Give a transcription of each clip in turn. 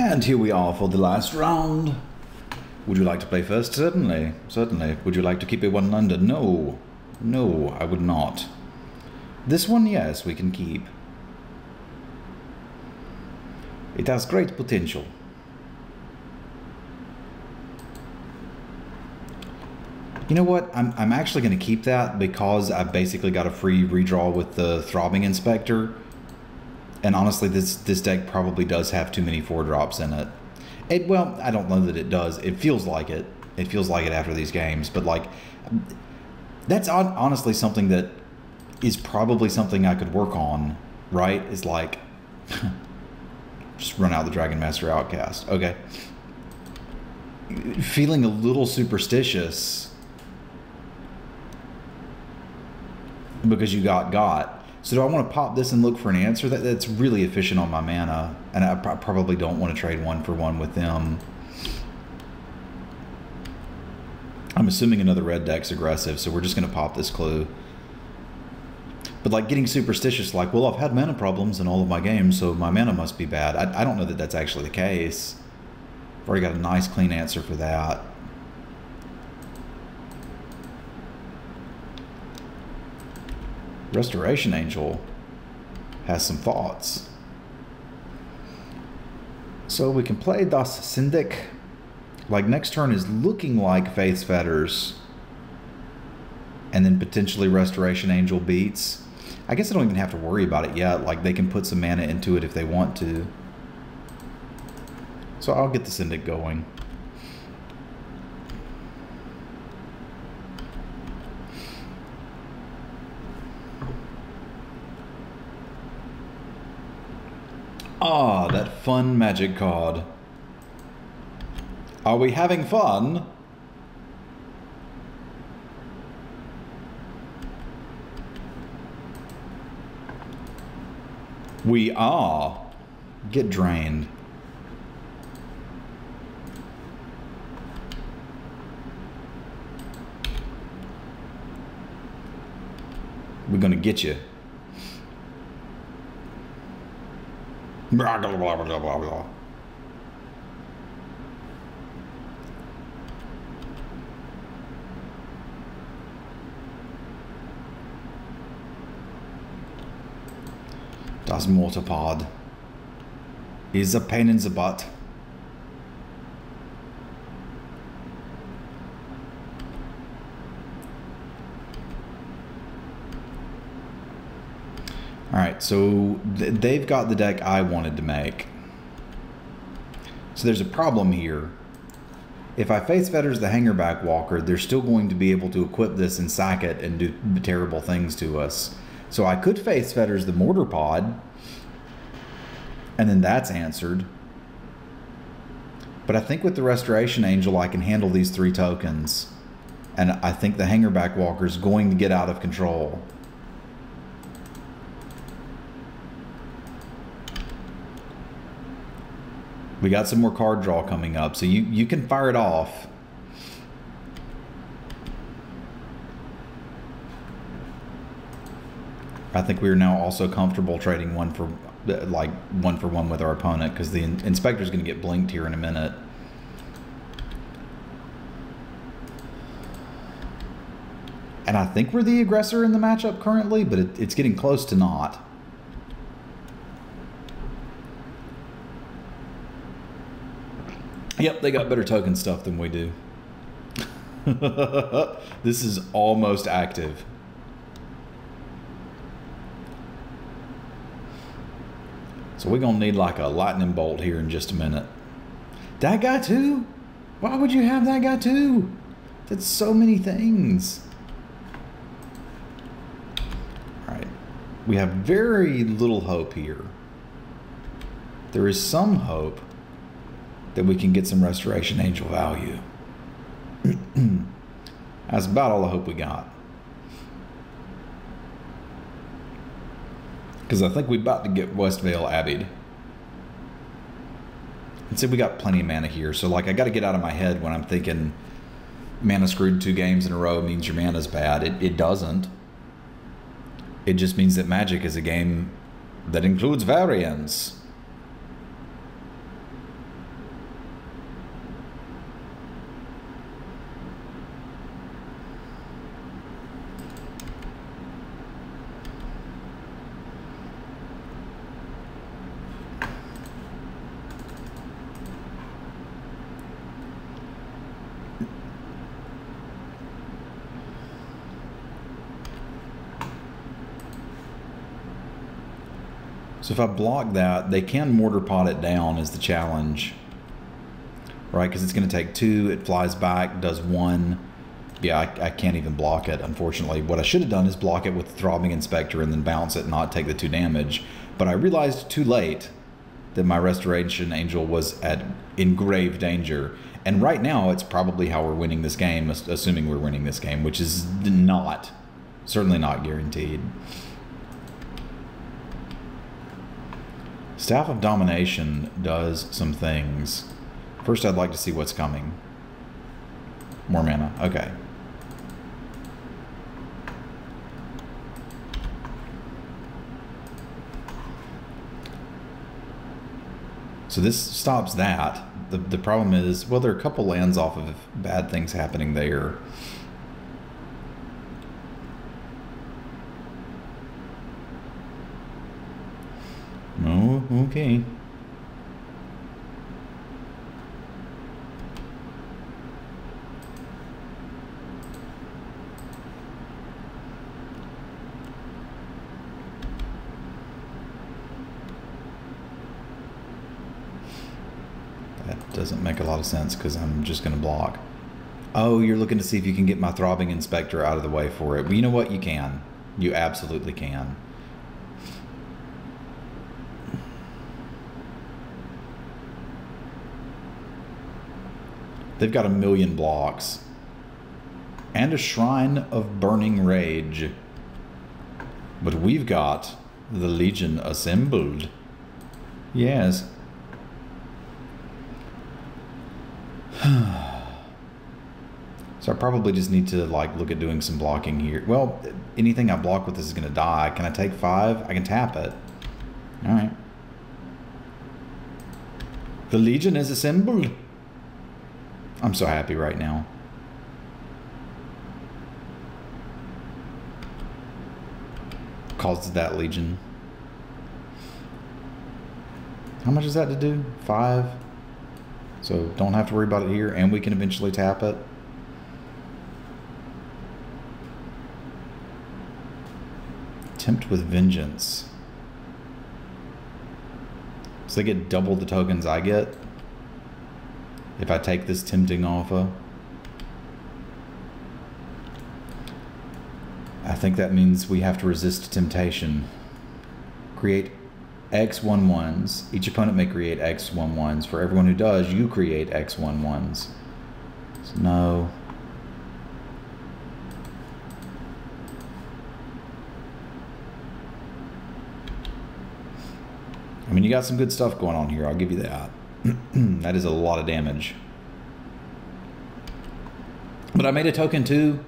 And here we are for the last round. Would you like to play first? Certainly, certainly. Would you like to keep it one under? No. No, I would not. This one, yes, we can keep. It has great potential. You know what? I'm actually going to keep that because I basically got a free redraw with the Throbbing Inspector. And honestly, this deck probably does have too many 4-drops in it. Well, I don't know that it does. It feels like it. It feels like it after these games. But, like, that's honestly something that is probably something I could work on, right? Is like, just run out the Dragon Master Outcast. Okay. Feeling a little superstitious because you got. So do I want to pop this and look for an answer? That's really efficient on my mana, and I probably don't want to trade 1-for-1 with them. I'm assuming another red deck's aggressive, so we're just going to pop this clue. But like getting superstitious, like, well, I've had mana problems in all of my games, so my mana must be bad. I don't know that that's actually the case. I've already got a nice clean answer for that. Restoration Angel has some thoughts. So we can play Das Syndic. Like, next turn is looking like Faith's Fetters. And then potentially Restoration Angel beats. I guess I don't even have to worry about it yet. Like, they can put some mana into it if they want to. So I'll get the Syndic going. Ah, that fun magic card. Are we having fun? We are. Get drained. We're gonna get you. Blah, blah, blah, blah, blah, blah. Das Mortarpod is a pain in the butt. Alright, so they've got the deck I wanted to make. So there's a problem here. If I Faith's Fetters the Hangerback Walker, they're still going to be able to equip this and sack it and do terrible things to us. So I could Faith's Fetters the Mortarpod, and then that's answered. But I think with the Restoration Angel, I can handle these 3 tokens. And I think the Hangerback Walker is going to get out of control. We got some more card draw coming up, so you can fire it off. I think we are now also comfortable trading 1-for-1 with our opponent, because the Inspector's going to get blinked here in a minute. And I think we're the aggressor in the matchup currently, but it's getting close to not. Yep, they got better token stuff than we do. This is almost active. So we're going to need like a lightning bolt here in just a minute. That guy too? Why would you have that guy too? That's so many things. Alright. We have very little hope here. There is some hope that we can get some Restoration Angel value. That's about all the hope we got. Because I think we're about to get Westvale Abbeyed. And see, we got plenty of mana here. So, like, I got to get out of my head when I'm thinking mana screwed 2 games in a row means your mana's bad. It doesn't. It just means that Magic is a game that includes variance. So if I block that, they can mortar pot it down is the challenge. Right, because it's going to take 2, it flies back, does 1. Yeah, I can't even block it, unfortunately. What I should have done is block it with the Throbbing Inspector and then bounce it and not take the 2 damage. But I realized too late that my Restoration Angel was in grave danger. And right now, it's probably how we're winning this game, assuming we're winning this game, which is not, certainly not guaranteed. Staff of Domination does some things. First, I'd like to see what's coming. More mana. Okay. So this stops that. The problem is, well, there are a couple lands off of bad things happening there. Oh, okay. Doesn't make a lot of sense because I'm just going to block. Oh, you're looking to see if you can get my Throbbing Inspector out of the way for it. Well, you know what? You can. You absolutely can. They've got 1,000,000 blocks. And a Shrine of Burning Rage. But we've got the Legion assembled. Yes. So I probably just need to like look at doing some blocking here. Well, anything I block with this is going to die. Can I take 5? I can tap it. All right. The Legion is assembled. I'm so happy right now. Caused that Legion. How much is that to do? 5. So don't have to worry about it here, and we can eventually tap it. Tempt with Vengeance. So they get double the tokens I get if I take this tempting offer. I think that means we have to resist temptation. Create X 1/1s. Each opponent may create X 1/1s. For everyone who does, you create X 1/1s. So no. I mean, you got some good stuff going on here. I'll give you that. That is a lot of damage. But I made a token too.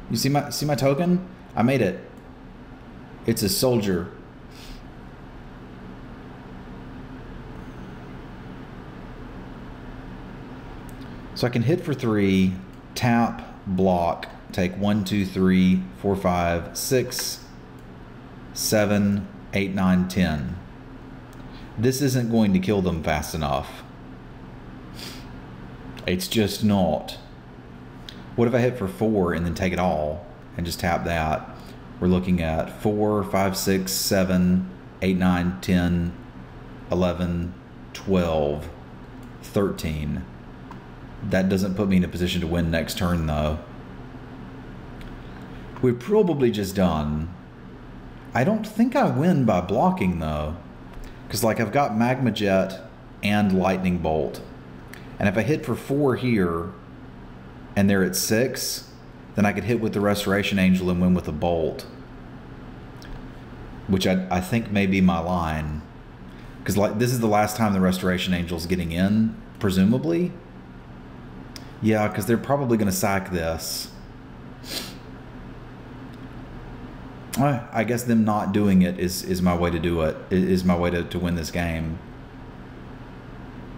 You see my token? I made it. It's a soldier. So I can hit for 3, tap, block, take 1, 2, 3, 4, 5, 6, 7, 8, 9, 10. This isn't going to kill them fast enough. It's just not. What if I hit for 4 and then take it all and just tap that? We're looking at 4, 5, 6, 7, 8, 9, 10, 11, 12, 13. That doesn't put me in a position to win next turn, though. We're probably just done. I don't think I win by blocking, though. Because, like, I've got Magma Jet and Lightning Bolt. And if I hit for 4 here, and they're at 6, then I could hit with the Restoration Angel and win with a Bolt. Which I think may be my line. Because, like, this is the last time the Restoration Angel's getting in, presumably. Yeah, because they're probably going to sack this. I guess them not doing it is my way to do it. Is my way to win this game.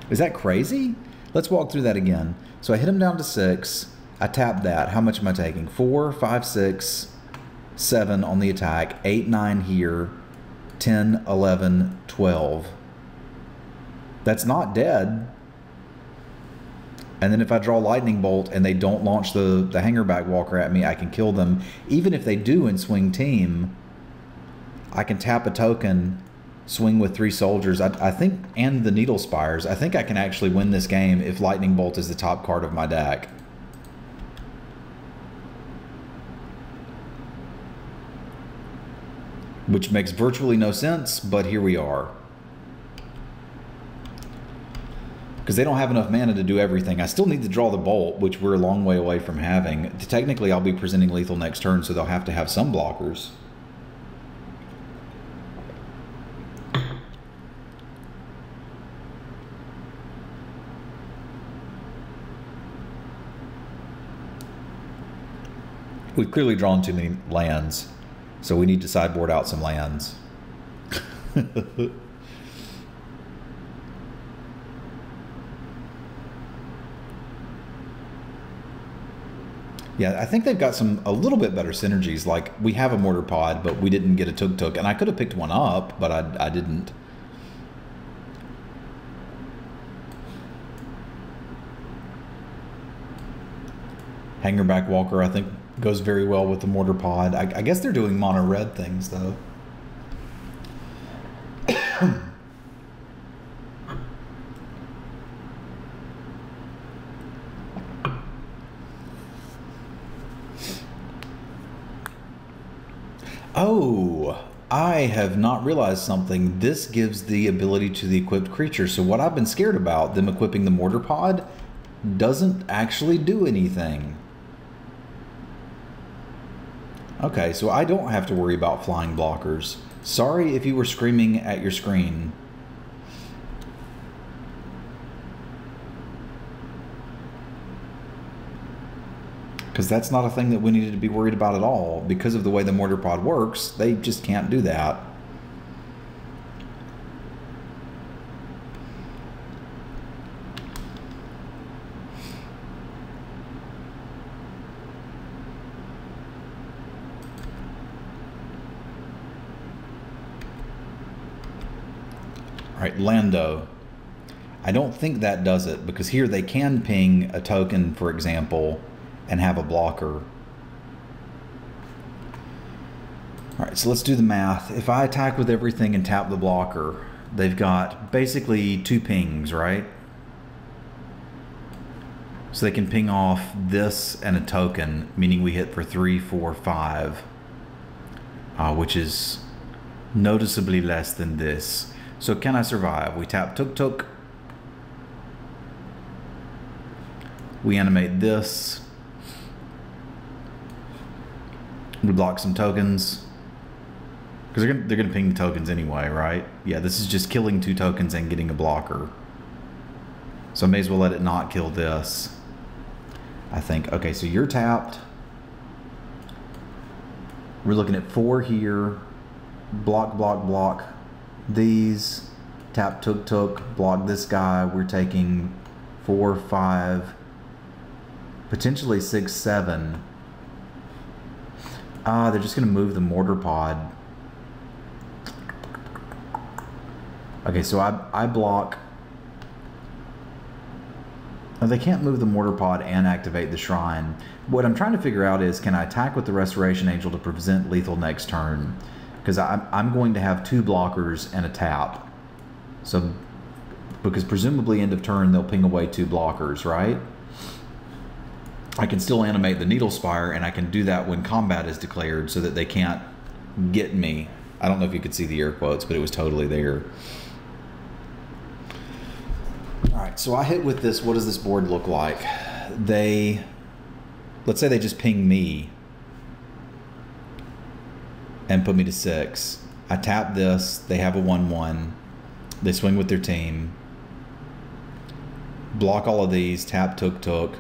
Is that crazy? Let's walk through that again. So I hit him down to 6. I tap that. How much am I taking? 4, 5, 6, 7 on the attack. 8, 9 here. 10, 11, 12. That's not dead. And then if I draw Lightning Bolt and they don't launch the Hangerback Walker at me, I can kill them. Even if they do in Swing Team, I can tap a token, swing with 3 soldiers. I think, and the Needle Spires. I think I can actually win this game if Lightning Bolt is the top card of my deck. Which makes virtually no sense, but here we are. Because they don't have enough mana to do everything. I still need to draw the Bolt, which we're a long way away from having. Technically, I'll be presenting lethal next turn, so they'll have to have some blockers. We've clearly drawn too many lands, so we need to sideboard out some lands. Yeah, I think they've got a little bit better synergies. Like, we have a Mortar Pod, but we didn't get a Tuk-Tuk, and I could have picked one up, but I didn't. Hangerback Walker, I think, goes very well with the Mortar Pod. I guess they're doing mono red things, though. Oh, I have not realized something. This gives the ability to the equipped creature. So what I've been scared about, them equipping the Mortar Pod, doesn't actually do anything. Okay, so I don't have to worry about flying blockers. Sorry if you were screaming at your screen. Because that's not a thing that we needed to be worried about at all. Because of the way the Mortar Pod works, they just can't do that. All right, Lando. I don't think that does it, because here they can ping a token, for example, and have a blocker. All right, so let's do the math. If I attack with everything and tap the blocker, they've got basically 2 pings, right? So they can ping off this and a token, meaning we hit for 3, 4, 5, which is noticeably less than this. So can I survive? We tap Tuk-Tuk. We animate this. We block some tokens. Because they're gonna ping the tokens anyway, right? Yeah, this is just killing 2 tokens and getting a blocker. So I may as well let it not kill this, I think. Okay, so you're tapped. We're looking at 4 here. Block, block, block. These, tap Tuk-Tuk, block this guy. We're taking 4, 5, potentially 6, 7. They're just going to move the Mortar Pod. Okay, so I block. Oh, they can't move the Mortar Pod and activate the Shrine. What I'm trying to figure out is, can I attack with the Restoration Angel to prevent lethal next turn? Because I'm going to have 2 blockers and a tap. So, because presumably end of turn they'll ping away 2 blockers, right? I can still animate the Needle Spire, and I can do that when combat is declared so that they can't get me. I don't know if you could see the air quotes, but it was totally there. Alright, so I hit with this. What does this board look like? Let's say they just ping me and put me to 6. I tap this. They have a 1/1. They swing with their team. Block all of these. Tap Tuk-Tuk.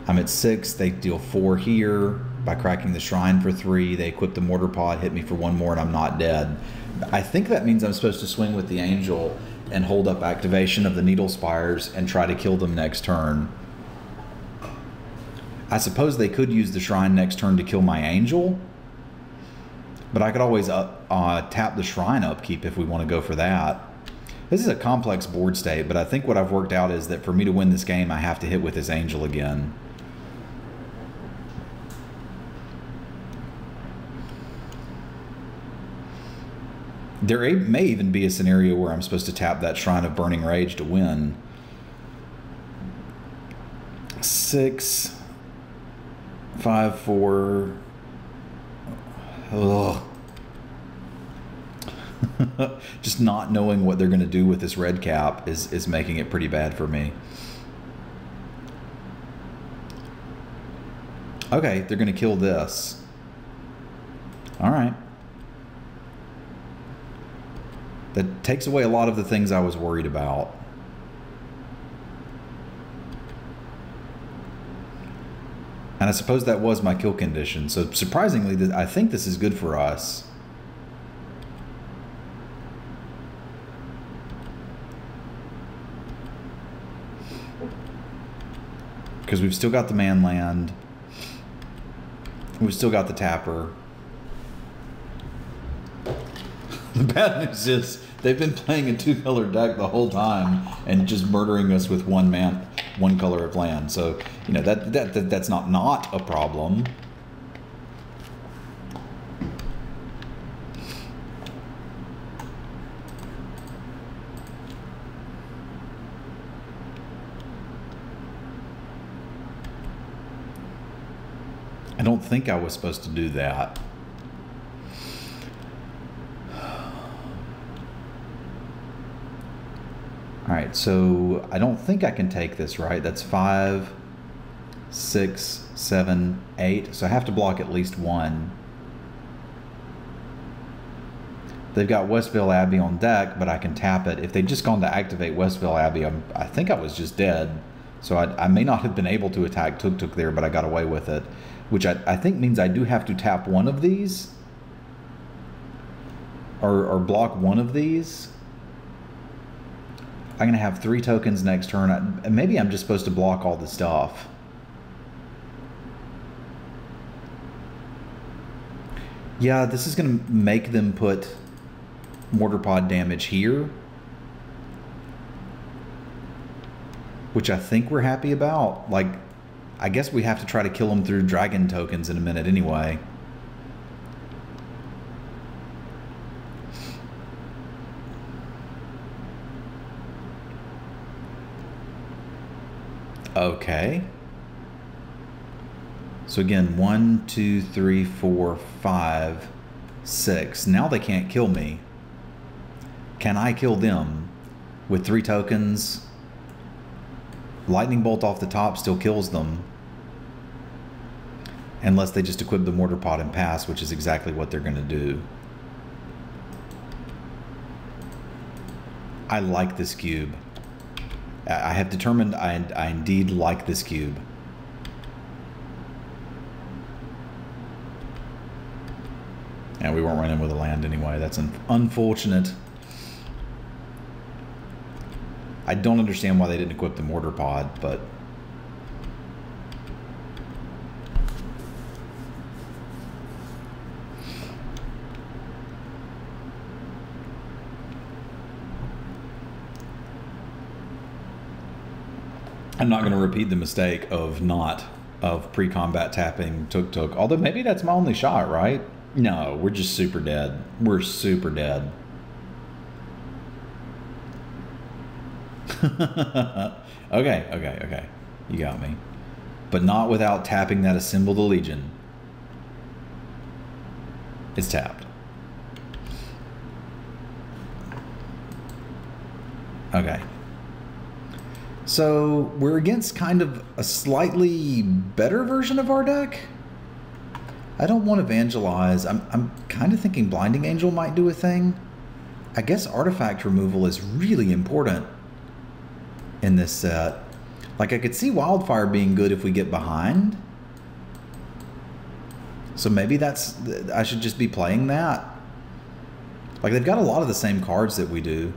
I'm at 6. They deal 4 here by cracking the Shrine for 3. They equip the Mortar Pod, hit me for 1 more, and I'm not dead. I think that means I'm supposed to swing with the Angel and hold up activation of the Needle Spires and try to kill them next turn. I suppose they could use the Shrine next turn to kill my Angel, but I could always tap the Shrine upkeep if we want to go for that. This is a complex board state, but I think what I've worked out is that for me to win this game, I have to hit with this Angel again. There may even be a scenario where I'm supposed to tap that Shrine of Burning Rage to win. 6, 5, 4. Ugh. Just not knowing what they're going to do with this red cap is making it pretty bad for me. Okay, they're going to kill this. All right. That takes away a lot of the things I was worried about. And I suppose that was my kill condition. So surprisingly, I think this is good for us. Because we've still got the man land. We've still got the tapper. The bad news is they've been playing a 2-color deck the whole time and just murdering us with one color of land. So, you know, that's not a problem. I don't think I was supposed to do that. All right, so I don't think I can take this, right? That's 5, 6, 7, 8. So I have to block at least one. They've got Westville Abbey on deck, but I can tap it. If they'd just gone to activate Westville Abbey, I think I was just dead. So I may not have been able to attack Tuk there, but I got away with it. Which I think means I do have to tap one of these. Or block one of these. I'm going to have 3 tokens next turn. Maybe I'm just supposed to block all the stuff. Yeah, this is going to make them put mortar pod damage here. Which I think we're happy about. Like, I guess we have to try to kill them through dragon tokens in a minute anyway. Okay. So again, 1, 2, 3, 4, 5, 6. Now they can't kill me. Can I kill them with 3 tokens? Lightning bolt off the top still kills them. Unless they just equip the mortar pod and pass, which is exactly what they're going to do. I like this cube. I have determined I indeed like this cube. And we weren't running with a land anyway. That's unfortunate. I don't understand why they didn't equip the mortar pod, but... I'm not going to repeat the mistake of pre-combat tapping Tuk. Although maybe that's my only shot, right? No, we're just super dead. We're super dead. Okay. You got me. But not without tapping that Assemble the Legion. It's tapped. Okay. So we're against kind of a slightly better version of our deck. I don't want to evangelize. I'm kind of thinking Blinding Angel might do a thing. I guess artifact removal is really important in this set. Like, I could see Wildfire being good if we get behind. So maybe I should just be playing that. Like, they've got a lot of the same cards that we do.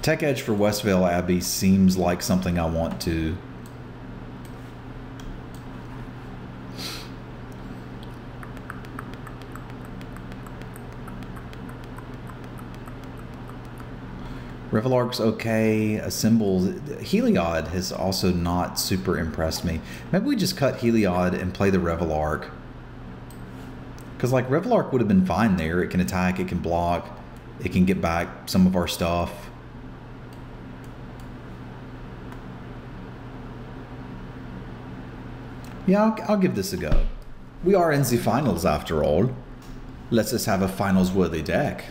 Tech Edge for Westvale Abbey seems like something I want to. Revelark's okay. Assemble. Heliod has also not super impressed me. Maybe we just cut Heliod and play the Revelark. Because, like, Revelark would have been fine there. It can attack, it can block, it can get back some of our stuff. Yeah, I'll give this a go. We are in the finals after all. Let's just have a finals-worthy deck.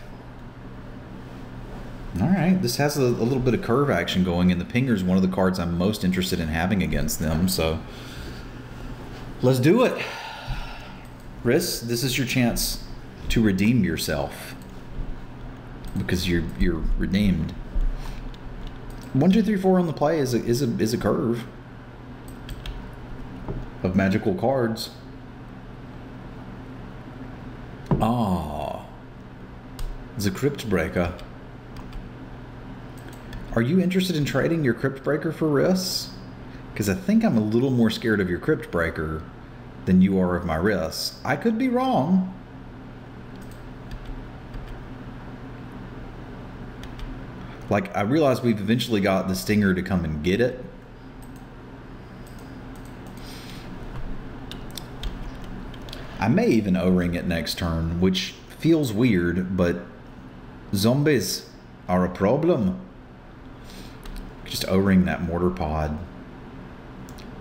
Alright, this has a little bit of curve action going, and the Pinger's one of the cards I'm most interested in having against them, so let's do it. Riss, this is your chance to redeem yourself. Because you're redeemed. 1, 2, 3, 4 on the play is a curve of magical cards. Ah, the Crypt Breaker. Are you interested in trading your Crypt Breaker for Riss? Because I think I'm a little more scared of your Crypt Breaker than you are of my Riss. I could be wrong. Like, I realize we've eventually got the Stinger to come and get it. I may even O-ring it next turn, which feels weird, but zombies are a problem. Just O-ring that mortar pod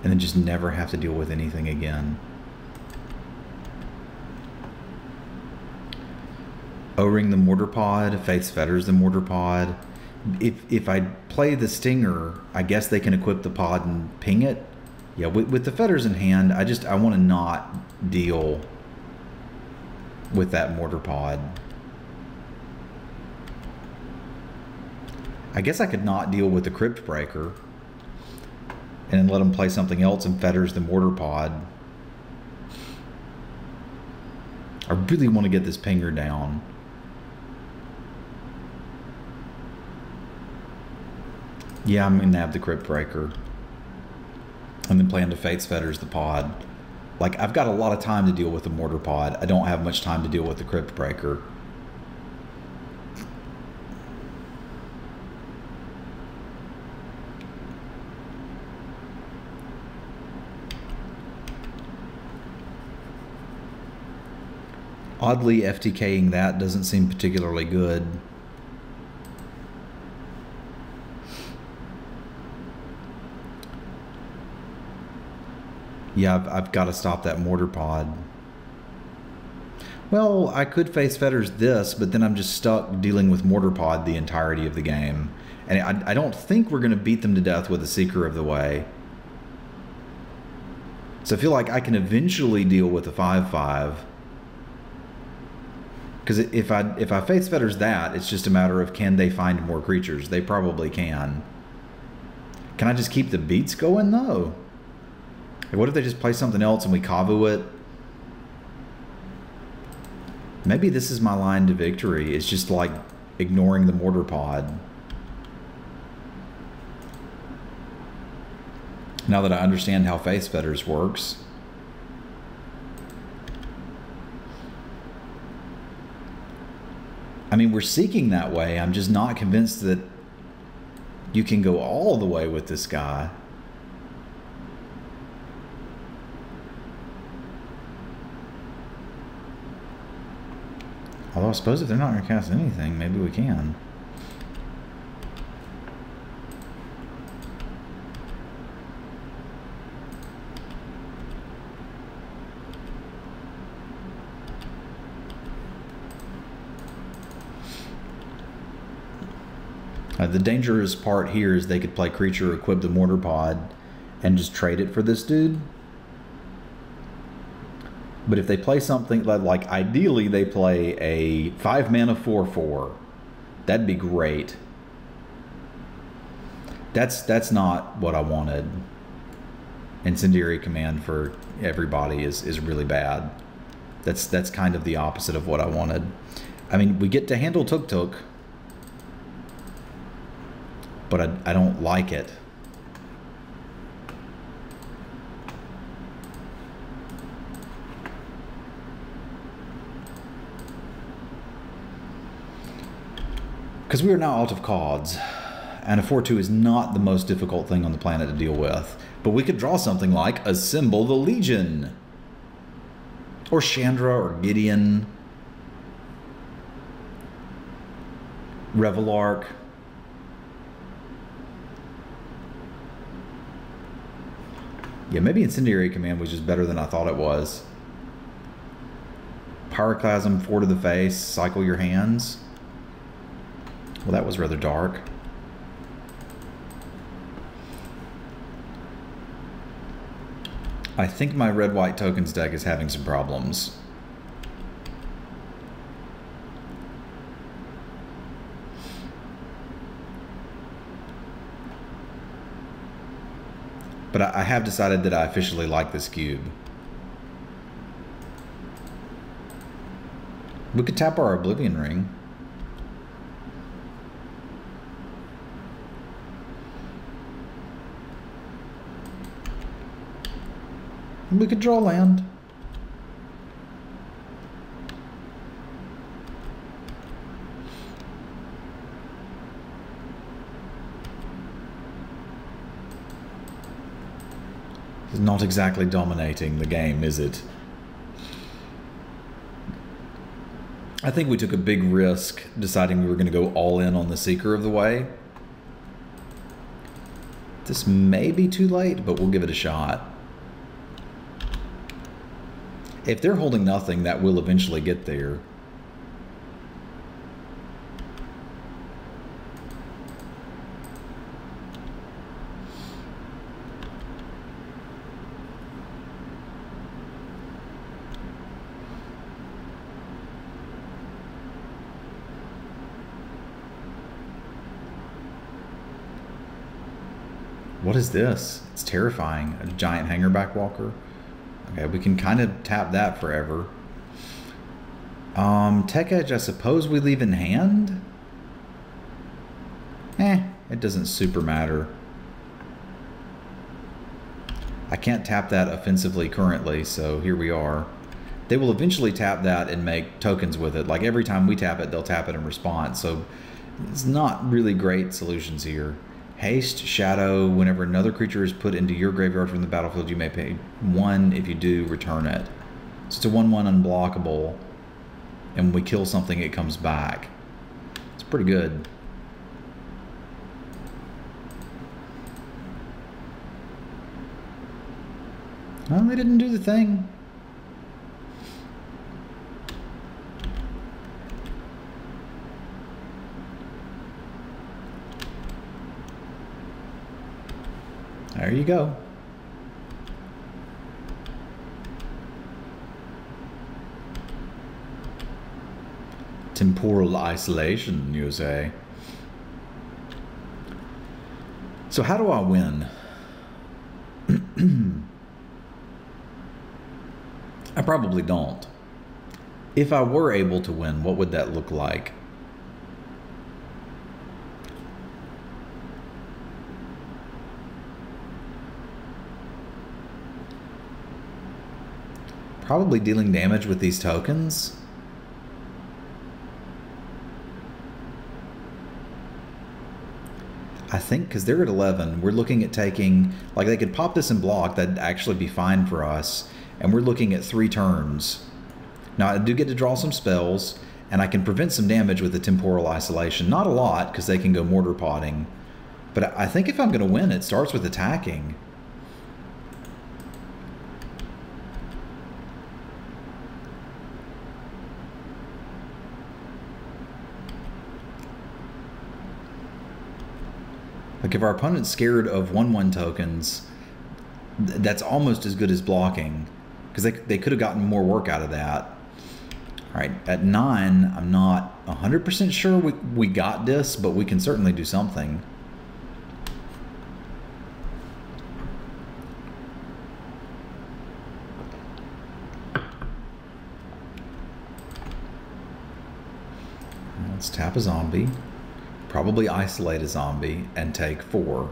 and then just never have to deal with anything again. O-ring the mortar pod, Faith's Fetters the mortar pod. If I play the Stinger, I guess they can equip the pod and ping it. Yeah, with the Fetters in hand, I want to not deal with that mortar pod. I guess I could not deal with the Crypt Breaker and then let them play something else and Fetters the mortar pod. I really want to get this Pinger down. Yeah, I'm going to have the Crypt Breaker. And then plan to Faith's Fetters the pod. Like, I've got a lot of time to deal with the mortar pod. I don't have much time to deal with the Crypt Breaker. Oddly, FTKing that doesn't seem particularly good. Yeah, I've got to stop that mortar pod. Well, I could face Fetters this, but then I'm just stuck dealing with mortar pod the entirety of the game. And I don't think we're going to beat them to death with a Seeker of the Way. So I feel like I can eventually deal with a 5/5. Because if I face Fetters that, it's just a matter of can they find more creatures. They probably can. Can I just keep the beats going though? Like, what if they just play something else and we Kavu it? Maybe this is my line to victory. It's just like ignoring the mortar pod. Now that I understand how Faith's Fetters works. I mean, we're seeking that way. I'm just not convinced that you can go all the way with this guy. Although I suppose if they're not going to cast anything, maybe we can. The dangerous part here is they could play creature, equip the mortar pod, and just trade it for this dude. But if they play something like ideally they play a 5-mana 4/4, that'd be great. That's not what I wanted. Incendiary Command for everybody is really bad. That's kind of the opposite of what I wanted. I mean, we get to handle Tuk Tuk, but I don't like it. Because we are now out of cards, and a 4/2 is not the most difficult thing on the planet to deal with. But we could draw something like Assemble the Legion. Or Chandra or Gideon. Revelark. Yeah, maybe Incendiary Command was just better than I thought it was. Pyroclasm, 4 to the face, cycle your hands. Well, that was rather dark. I think my red-white tokens deck is having some problems. But I have decided that I officially like this cube. We could tap our Oblivion Ring. We could draw land. It's not exactly dominating the game, is it? I think we took a big risk deciding we were going to go all in on the Seeker of the Way. This may be too late, but we'll give it a shot. If they're holding nothing, that will eventually get there. What is this? It's terrifying. A giant hangerback walker. Okay, we can kind of tap that forever. Tech Edge, I suppose we leave in hand? It doesn't super matter. I can't tap that offensively currently, so here we are. They will eventually tap that and make tokens with it. Like every time we tap it, they'll tap it in response. So it's not really great solutions here. Haste, Shadow, whenever another creature is put into your graveyard from the battlefield, you may pay 1. If you do, return it. So it's a 1/1 unblockable. And when we kill something, it comes back. It's pretty good. Well, they didn't do the thing. There you go. Temporal isolation, you say. So how do I win? I probably don't. If I were able to win, what would that look like? Probably dealing damage with these tokens. I think because they're at 11, we're looking at taking, like they could pop this and block, that'd actually be fine for us. And we're looking at 3 turns. Now I do get to draw some spells, and I can prevent some damage with the temporal isolation. Not a lot, because they can go mortar potting. But I think if I'm going to win, it starts with attacking. Like if our opponent's scared of 1/1 tokens, that's almost as good as blocking, because they could have gotten more work out of that. All right, at 9, I'm not 100% sure we got this, but we can certainly do something. Let's tap a zombie. Probably isolate a zombie and take 4.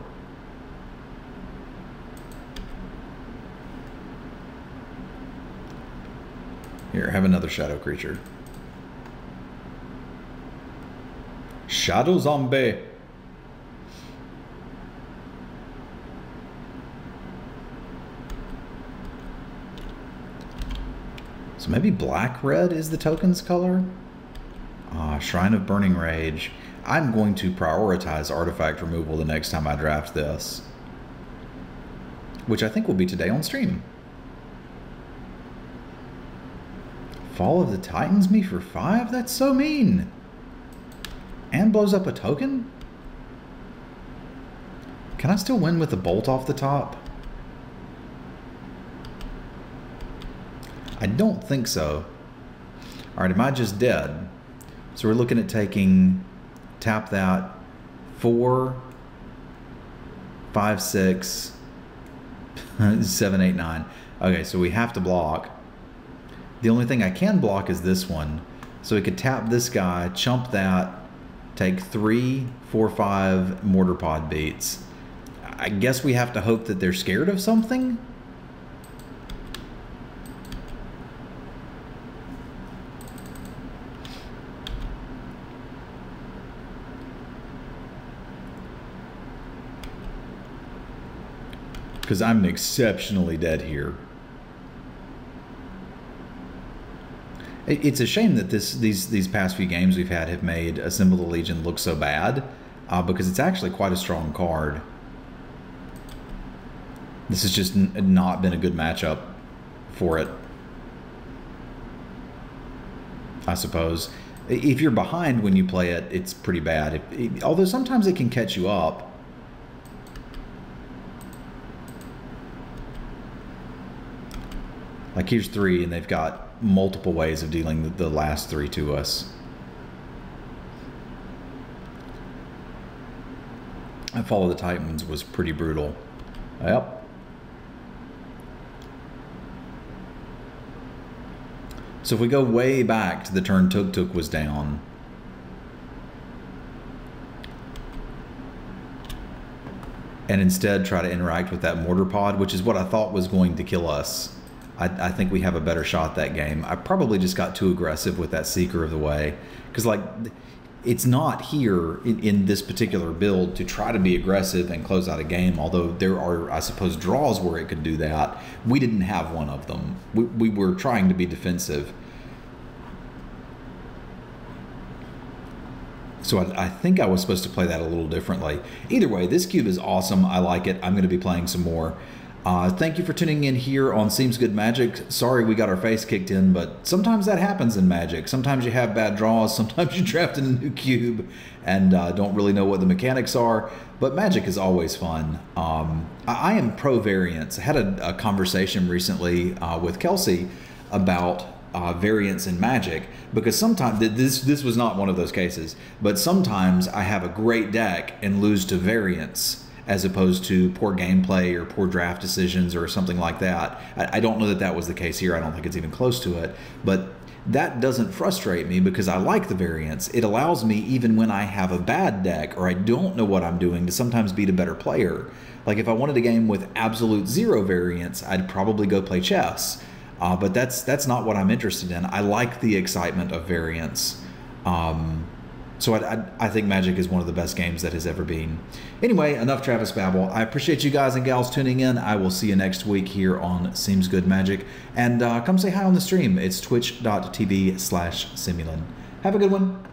Here, have another shadow creature. Shadow zombie. So maybe black-red is the token's color? Shrine of Burning Rage. I'm going to prioritize artifact removal the next time I draft this, which I think will be today on stream. Fall of the Titans me for 5? That's so mean. And blows up a token? Can I still win with the bolt off the top? I don't think so. Alright, am I just dead? So we're looking at taking, tap that, 4, 5, 6, 7, 8, 9. Okay, so we have to block. The only thing I can block is this one. So we could tap this guy, chump that, take 3, 4, 5 mortar pod beats. I guess we have to hope that they're scared of something? Because I'm exceptionally dead here. It's a shame that these past few games we've had have made Assemble the Legion look so bad, because it's actually quite a strong card. This has just not been a good matchup for it, I suppose. If you're behind when you play it, it's pretty bad. Although sometimes it can catch you up. Like here's 3, and they've got multiple ways of dealing the last 3 to us. And Fall of the Titans was pretty brutal. Yep. So if we go way back to the turn Tuk Tuk was down, and instead try to interact with that mortar pod, which is what I thought was going to kill us, I think we have a better shot that game. I probably just got too aggressive with that Seeker of the Way, because like it's not here in this particular build to try to be aggressive and close out a game, although there are, I suppose, draws where it could do that. We didn't have one of them. We were trying to be defensive. So I think I was supposed to play that a little differently. Either way, this cube is awesome. I like it. I'm going to be playing some more. Thank you for tuning in here on Seems Good Magic. Sorry we got our face kicked in, but sometimes that happens in Magic. Sometimes you have bad draws. Sometimes you draft in a new cube and don't really know what the mechanics are. But Magic is always fun. I am pro variance. I had a conversation recently with Kelsey about variance in Magic, because sometimes this was not one of those cases, but sometimes I have a great deck and lose to variance as opposed to poor gameplay or poor draft decisions or something like that. I don't know that that was the case here. I don't think it's even close to it, but that doesn't frustrate me because I like the variance. It allows me, even when I have a bad deck or I don't know what I'm doing, to sometimes beat a better player. Like if I wanted a game with absolute 0 variance, I'd probably go play chess. But that's not what I'm interested in. I like the excitement of variance. So I think Magic is one of the best games that has ever been. Anyway, enough Travis babble. I appreciate you guys and gals tuning in. I will see you next week here on Seems Good Magic. And come say hi on the stream. It's twitch.tv/Simulin. Have a good one.